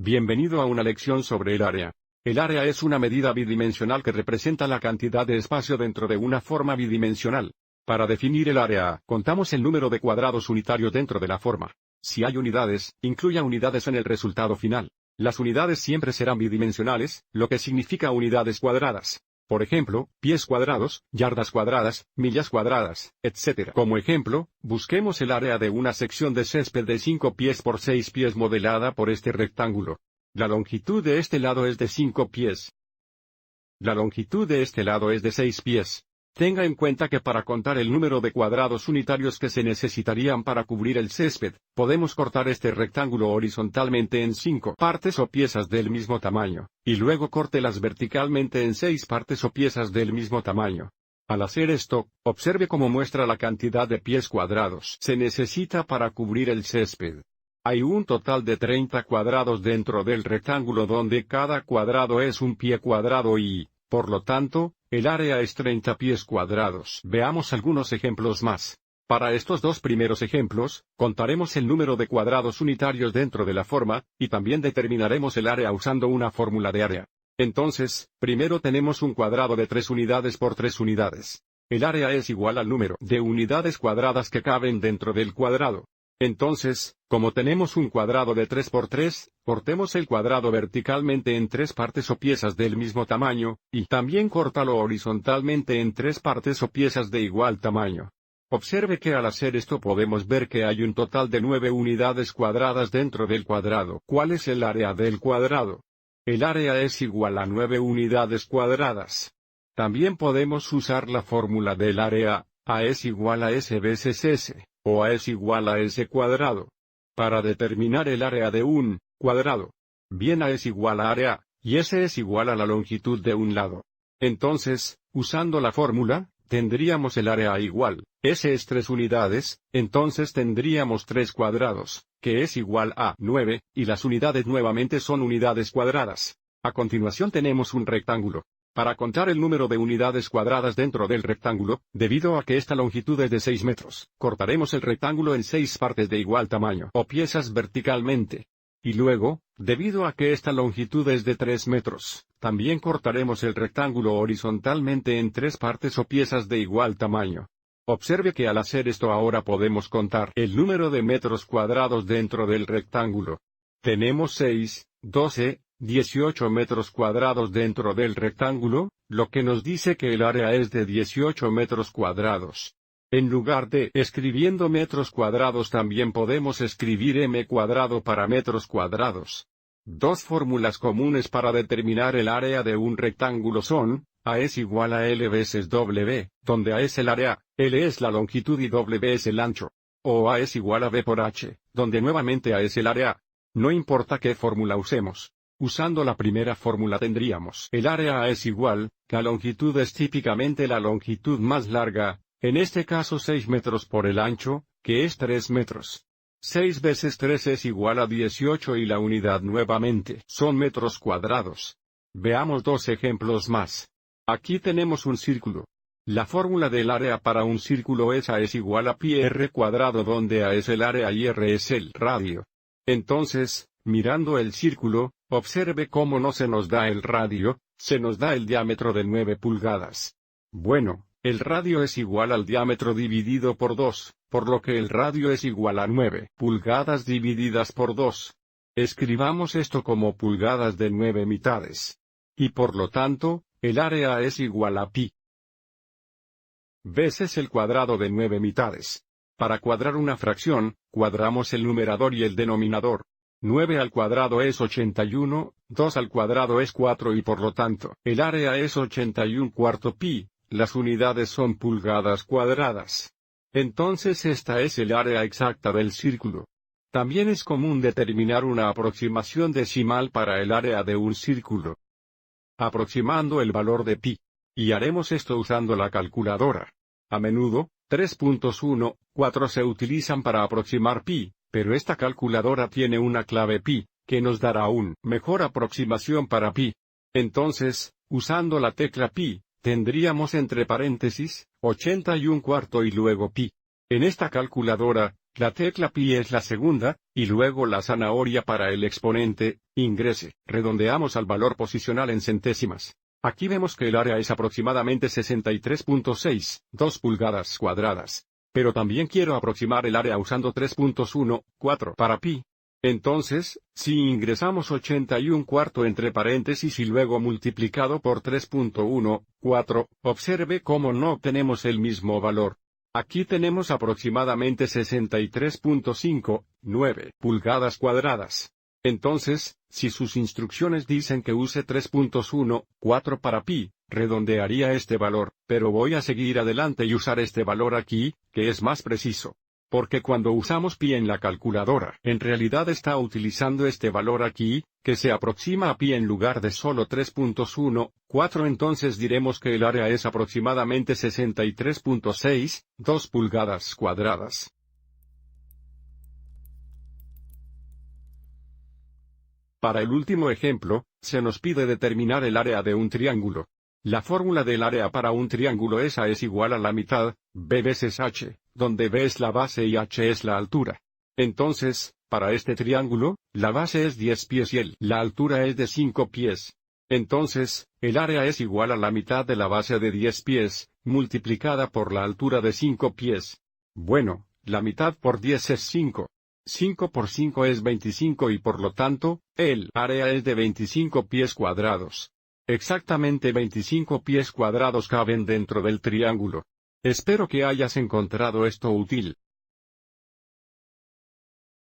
Bienvenido a una lección sobre el área. El área es una medida bidimensional que representa la cantidad de espacio dentro de una forma bidimensional. Para definir el área, contamos el número de cuadrados unitarios dentro de la forma. Si hay unidades, incluya unidades en el resultado final. Las unidades siempre serán bidimensionales, lo que significa unidades cuadradas. Por ejemplo, pies cuadrados, yardas cuadradas, millas cuadradas, etc. Como ejemplo, busquemos el área de una sección de césped de 5 pies por 6 pies modelada por este rectángulo. La longitud de este lado es de 5 pies. La longitud de este lado es de 6 pies. Tenga en cuenta que para contar el número de cuadrados unitarios que se necesitarían para cubrir el césped, podemos cortar este rectángulo horizontalmente en 5 partes o piezas del mismo tamaño, y luego córtelas verticalmente en 6 partes o piezas del mismo tamaño. Al hacer esto, observe cómo muestra la cantidad de pies cuadrados se necesita para cubrir el césped. Hay un total de 30 cuadrados dentro del rectángulo donde cada cuadrado es un pie cuadrado y, por lo tanto, el área es 30 pies cuadrados. Veamos algunos ejemplos más. Para estos dos primeros ejemplos, contaremos el número de cuadrados unitarios dentro de la forma, y también determinaremos el área usando una fórmula de área. Entonces, primero tenemos un cuadrado de 3 unidades por 3 unidades. El área es igual al número de unidades cuadradas que caben dentro del cuadrado. Entonces, como tenemos un cuadrado de 3 por 3, cortemos el cuadrado verticalmente en 3 partes o piezas del mismo tamaño, y también córtalo horizontalmente en 3 partes o piezas de igual tamaño. Observe que al hacer esto podemos ver que hay un total de 9 unidades cuadradas dentro del cuadrado. ¿Cuál es el área del cuadrado? El área es igual a 9 unidades cuadradas. También podemos usar la fórmula del área, A es igual a S veces S, o A es igual a S cuadrado, para determinar el área de un cuadrado. Bien, A es igual a área, y S es igual a la longitud de un lado. Entonces, usando la fórmula, tendríamos el área igual, S es 3 unidades, entonces tendríamos 3 cuadrados, que es igual a 9, y las unidades nuevamente son unidades cuadradas. A continuación tenemos un rectángulo. Para contar el número de unidades cuadradas dentro del rectángulo, debido a que esta longitud es de 6 metros, cortaremos el rectángulo en 6 partes de igual tamaño o piezas verticalmente. Y luego, debido a que esta longitud es de 3 metros, también cortaremos el rectángulo horizontalmente en 3 partes o piezas de igual tamaño. Observe que al hacer esto ahora podemos contar el número de metros cuadrados dentro del rectángulo. Tenemos 6, 12, 18 metros cuadrados dentro del rectángulo, lo que nos dice que el área es de 18 metros cuadrados. En lugar de escribiendo metros cuadrados también podemos escribir m cuadrado para metros cuadrados. Dos fórmulas comunes para determinar el área de un rectángulo son, A es igual a L veces W, donde A es el área, L es la longitud y W es el ancho. O A es igual a B por H, donde nuevamente A es el área. No importa qué fórmula usemos. Usando la primera fórmula tendríamos el área A es igual, la longitud es típicamente la longitud más larga, en este caso 6 metros por el ancho, que es 3 metros. 6 veces 3 es igual a 18 y la unidad nuevamente son metros cuadrados. Veamos dos ejemplos más. Aquí tenemos un círculo. La fórmula del área para un círculo es A es igual a pi r cuadrado donde A es el área y r es el radio. Entonces, mirando el círculo, observe cómo no se nos da el radio, se nos da el diámetro de 9 pulgadas. Bueno, el radio es igual al diámetro dividido por 2, por lo que el radio es igual a 9 pulgadas divididas por 2. Escribamos esto como pulgadas de 9 mitades. Y por lo tanto, el área es igual a pi veces el cuadrado de 9 mitades. Para cuadrar una fracción, cuadramos el numerador y el denominador. 9 al cuadrado es 81, 2 al cuadrado es 4 y por lo tanto, el área es 81 cuarto pi, las unidades son pulgadas cuadradas. Entonces esta es el área exacta del círculo. También es común determinar una aproximación decimal para el área de un círculo, aproximando el valor de pi. Y haremos esto usando la calculadora. A menudo, 3.14 se utilizan para aproximar pi, pero esta calculadora tiene una clave pi, que nos dará una mejor aproximación para pi. Entonces, usando la tecla pi, tendríamos entre paréntesis, 81 cuarto y luego pi. En esta calculadora, La tecla pi es la segunda, y luego la zanahoria para el exponente, ingrese. Redondeamos al valor posicional en centésimas. Aquí vemos que el área es aproximadamente 63.62 pulgadas cuadradas. Pero también quiero aproximar el área usando 3.14 para pi. Entonces, si ingresamos 81 entre paréntesis y luego multiplicado por 3.14, observe cómo no obtenemos el mismo valor. Aquí tenemos aproximadamente 63.59 pulgadas cuadradas. Entonces, si sus instrucciones dicen que use 3.14 para pi, redondearía este valor, pero voy a seguir adelante y usar este valor aquí, que es más preciso. Porque cuando usamos pi en la calculadora, en realidad está utilizando este valor aquí, que se aproxima a pi en lugar de solo 3.14, entonces diremos que el área es aproximadamente 63.62 pulgadas cuadradas. Para el último ejemplo, se nos pide determinar el área de un triángulo. La fórmula del área para un triángulo es A es igual a la mitad, B veces H, donde B es la base y H es la altura. Entonces, para este triángulo, la base es 10 pies y la altura es de 5 pies. Entonces, el área es igual a la mitad de la base de 10 pies, multiplicada por la altura de 5 pies. Bueno, la mitad por 10 es 5. 5 por 5 es 25 y por lo tanto, el área es de 25 pies cuadrados. Exactamente 25 pies cuadrados caben dentro del triángulo. Espero que hayas encontrado esto útil.